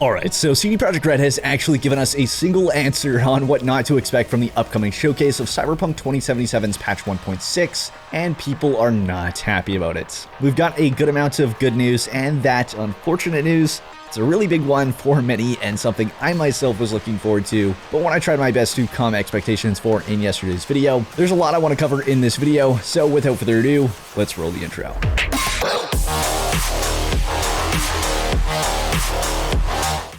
Alright, so CD Projekt has actually given us a single answer on what not to expect from the upcoming showcase of Cyberpunk 2077's patch 1.6, and people are not happy about it. We've got a good amount of good news, and that unfortunate news, it's a really big one for many and something I myself was looking forward to, but when I tried my best to calm expectations for in yesterday's video, there's a lot I want to cover in this video, so without further ado, let's roll the intro.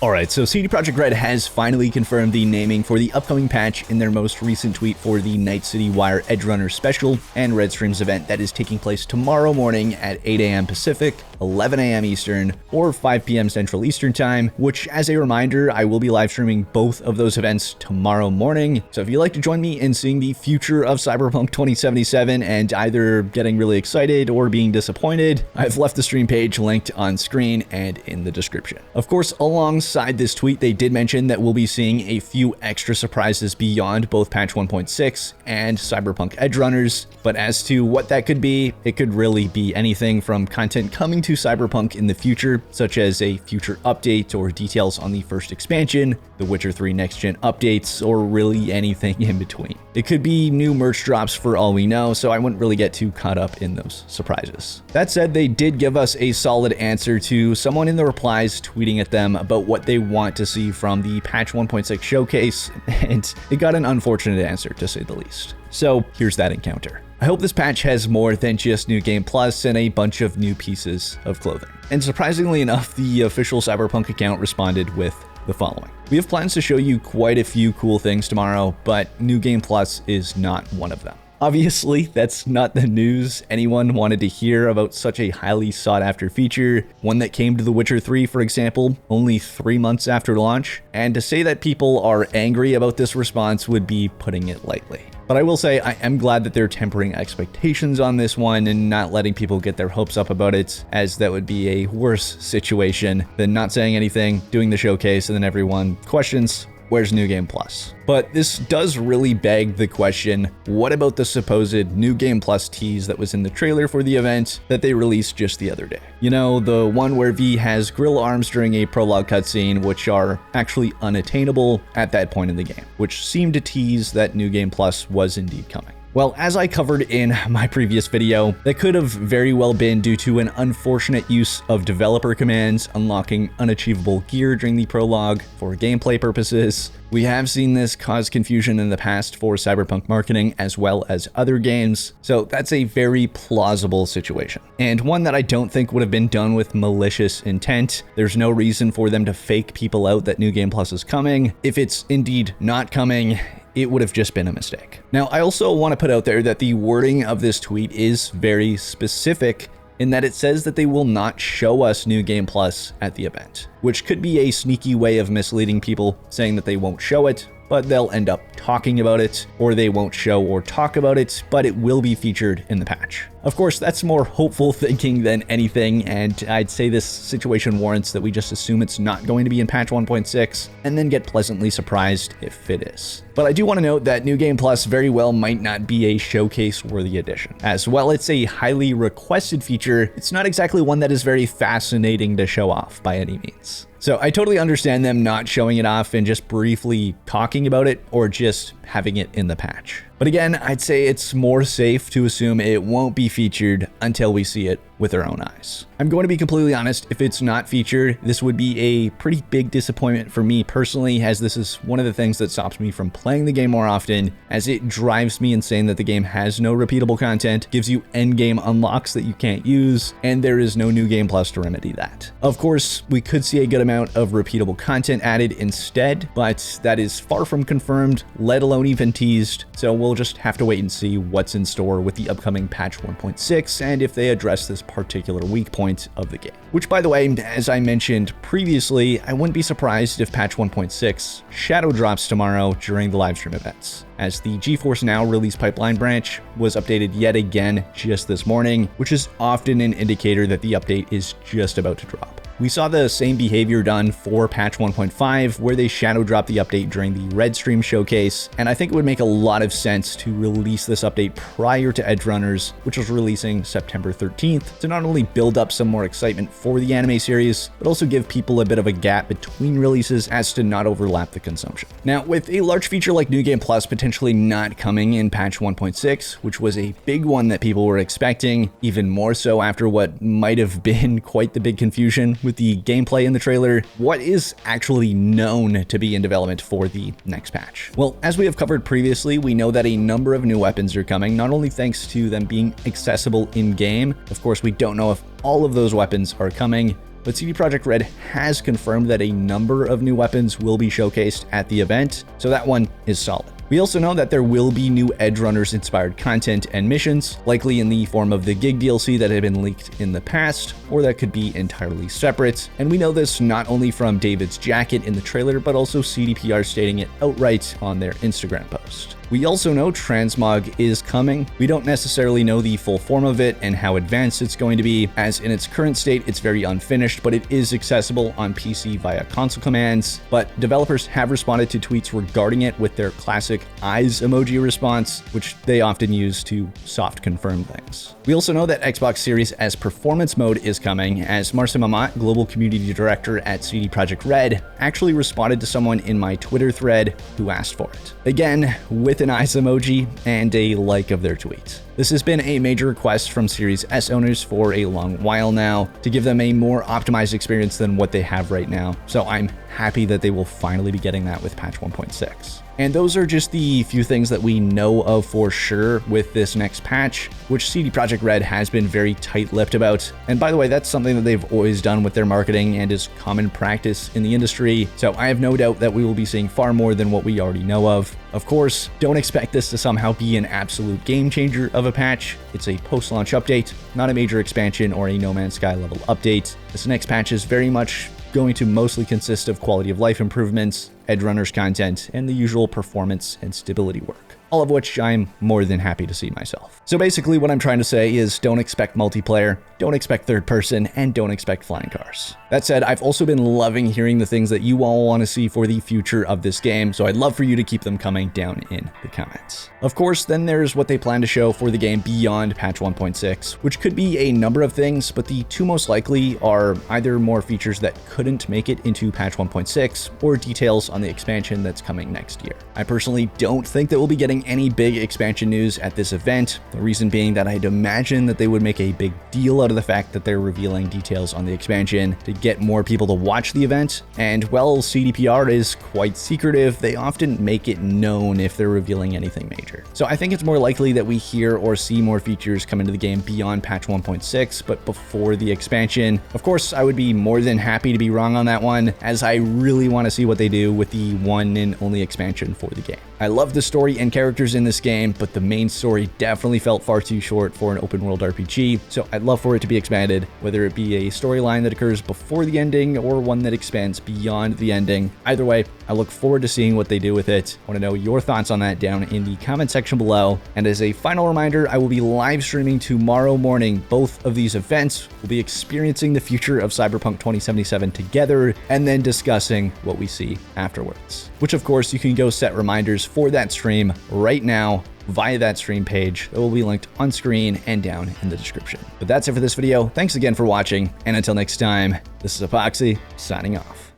Alright, so CD Projekt has finally confirmed the naming for the upcoming patch in their most recent tweet for the Night City Wire Edgerunners special and Red Streams event that is taking place tomorrow morning at 8 a.m. Pacific, 11 a.m. Eastern, or 5 p.m. Central Eastern Time, which, as a reminder, I will be live streaming both of those events tomorrow morning. So if you'd like to join me in seeing the future of Cyberpunk 2077 and either getting really excited or being disappointed, I've left the stream page linked on screen and in the description. Of course, alongside this tweet, they did mention that we'll be seeing a few extra surprises beyond both patch 1.6 and Cyberpunk Edgerunners, but as to what that could be, it could really be anything from content coming to Cyberpunk in the future, such as a future update or details on the first expansion, the Witcher 3 Next Gen updates, or really anything in between. It could be new merch drops for all we know, so I wouldn't really get too caught up in those surprises. That said, they did give us a solid answer to someone in the replies tweeting at them about what they want to see from the patch 1.6 showcase, and it got an unfortunate answer to say the least. So here's that encounter. I hope this patch has more than just New Game Plus and a bunch of new pieces of clothing. And surprisingly enough, the official Cyberpunk account responded with the following. We have plans to show you quite a few cool things tomorrow, but New Game Plus is not one of them. Obviously, that's not the news anyone wanted to hear about such a highly sought after feature, one that came to The Witcher 3, for example, only 3 months after launch, and to say that people are angry about this response would be putting it lightly. But I will say I am glad that they're tempering expectations on this one and not letting people get their hopes up about it, as that would be a worse situation than not saying anything, doing the showcase, and then everyone questions, where's New Game Plus? But this does really beg the question, what about the supposed New Game Plus tease that was in the trailer for the event that they released just the other day? You know, the one where V has grill arms during a prologue cutscene, which are actually unattainable at that point in the game, which seemed to tease that New Game Plus was indeed coming. Well, as I covered in my previous video, that could have very well been due to an unfortunate use of developer commands unlocking unachievable gear during the prologue for gameplay purposes. We have seen this cause confusion in the past for Cyberpunk marketing as well as other games, so that's a very plausible situation, and one that I don't think would have been done with malicious intent. There's no reason for them to fake people out that New Game Plus is coming. If it's indeed not coming, it would have just been a mistake. Now, I also want to put out there that the wording of this tweet is very specific in that it says that they will not show us New Game Plus at the event, which could be a sneaky way of misleading people, saying that they won't show it, but they'll end up talking about it, or they won't show or talk about it, but it will be featured in the patch. Of course, that's more hopeful thinking than anything, and I'd say this situation warrants that we just assume it's not going to be in patch 1.6, and then get pleasantly surprised if it is. But I do want to note that New Game Plus very well might not be a showcase-worthy addition. As well, it's a highly requested feature, it's not exactly one that is very fascinating to show off by any means. So I totally understand them not showing it off and just briefly talking about it, or just having it in the patch. But again, I'd say it's more safe to assume it won't be featured until we see it with our own eyes. I'm going to be completely honest, if it's not featured, this would be a pretty big disappointment for me personally, as this is one of the things that stops me from playing the game more often, as it drives me insane that the game has no repeatable content, gives you endgame unlocks that you can't use, and there is no New Game Plus to remedy that. Of course, we could see a good amount of repeatable content added instead, but that is far from confirmed, let alone even teased, so we'll just have to wait and see what's in store with the upcoming patch 1.6 and if they address this particular weak point of the game. Which, by the way, as I mentioned previously, I wouldn't be surprised if patch 1.6 shadow drops tomorrow during the livestream events, as the GeForce Now release pipeline branch was updated yet again just this morning, which is often an indicator that the update is just about to drop. We saw the same behavior done for patch 1.5, where they shadow dropped the update during the Red Stream showcase, and I think it would make a lot of sense to release this update prior to Edgerunners, which was releasing September 13th, to not only build up some more excitement for the anime series, but also give people a bit of a gap between releases as to not overlap the consumption. Now, with a large feature like New Game Plus potentially not coming in patch 1.6, which was a big one that people were expecting, even more so after what might have been quite the big confusion with the gameplay in the trailer, what is actually known to be in development for the next patch? Well, as we have covered previously, we know that a number of new weapons are coming, not only thanks to them being accessible in-game. Of course, we don't know if all of those weapons are coming, but CD Projekt Red has confirmed that a number of new weapons will be showcased at the event, so that one is solid. We also know that there will be new Edgerunners inspired content and missions, likely in the form of the Gig DLC that had been leaked in the past, or that could be entirely separate. And we know this not only from David's jacket in the trailer, but also CDPR stating it outright on their Instagram post. We also know Transmog is coming. We don't necessarily know the full form of it and how advanced it's going to be, as in its current state it's very unfinished, but it is accessible on PC via console commands. But developers have responded to tweets regarding it with their classic eyes emoji response, which they often use to soft confirm things. We also know that Xbox Series S performance mode is coming, as Marcin Mamat, global community director at CD Projekt Red, actually responded to someone in my Twitter thread who asked for it. Again, with an eyes emoji and a like of their tweet. This has been a major request from Series S owners for a long while now, to give them a more optimized experience than what they have right now, so I'm happy that they will finally be getting that with patch 1.6. And those are just the few things that we know of for sure with this next patch, which CD Projekt Red has been very tight-lipped about. And by the way, that's something that they've always done with their marketing and is common practice in the industry, so I have no doubt that we will be seeing far more than what we already know of. Of course, don't expect this to somehow be an absolute game changer of a patch. It's a post-launch update, not a major expansion or a No Man's Sky level update. This next patch is very much going to mostly consist of quality of life improvements, Edgerunners content, and the usual performance and stability work, all of which I'm more than happy to see myself. So basically what I'm trying to say is don't expect multiplayer, don't expect third person, and don't expect flying cars. That said, I've also been loving hearing the things that you all want to see for the future of this game, so I'd love for you to keep them coming down in the comments. Of course, then there's what they plan to show for the game beyond patch 1.6, which could be a number of things, but the two most likely are either more features that couldn't make it into patch 1.6 or details on the expansion that's coming next year. I personally don't think that we'll be getting any big expansion news at this event, the reason being that I'd imagine that they would make a big deal out of the fact that they're revealing details on the expansion to get more people to watch the event, and while CDPR is quite secretive, they often make it known if they're revealing anything major. So I think it's more likely that we hear or see more features come into the game beyond patch 1.6, but before the expansion. Of course, I would be more than happy to be wrong on that one, as I really want to see what they do with the one and only expansion for the game. I love the story and characters in this game, but the main story definitely felt far too short for an open world RPG, so I'd love for it to be expanded, whether it be a storyline that occurs before the ending or one that expands beyond the ending. Either way, I look forward to seeing what they do with it. I want to know your thoughts on that down in the comment section below. And as a final reminder, I will be live streaming tomorrow morning both of these events. We'll be experiencing the future of Cyberpunk 2077 together and then discussing what we see afterwards. Which of course you can go set reminders for that stream right now via that stream page that will be linked on screen and down in the description. But that's it for this video. Thanks again for watching, and until next time, this is Apoqsi signing off.